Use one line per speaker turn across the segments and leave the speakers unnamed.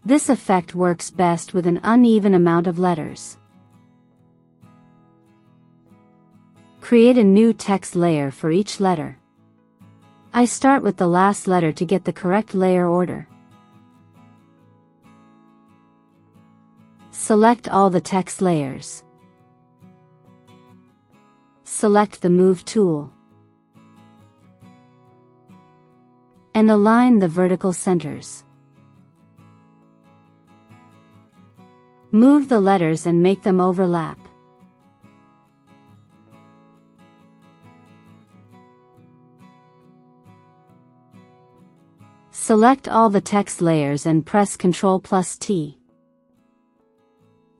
This effect works best with an uneven amount of letters. Create a new text layer for each letter. I start with the last letter to get the correct layer order. Select all the text layers. Select the Move tool. And align the vertical centers. Move the letters and make them overlap. Select all the text layers and press Ctrl+T.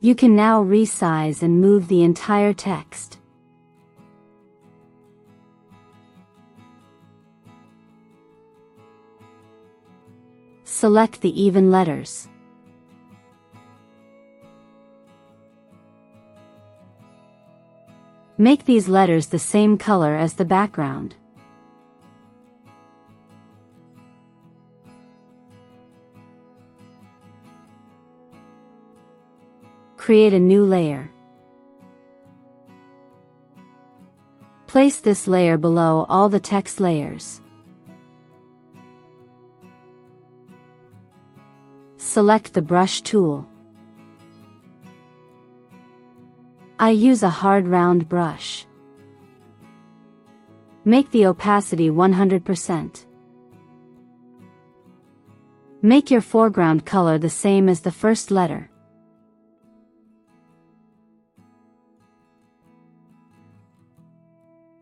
You can now resize and move the entire text. Select the even letters. Make these letters the same color as the background. Create a new layer. Place this layer below all the text layers. Select the Brush tool. I use a hard round brush. Make the opacity 100%. Make your foreground color the same as the first letter.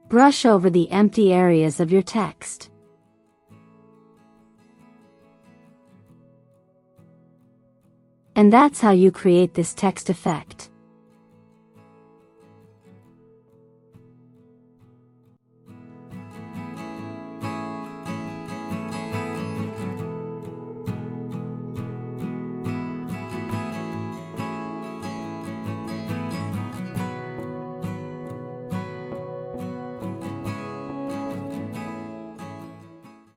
Brush over the empty areas of your text. And that's how you create this text effect.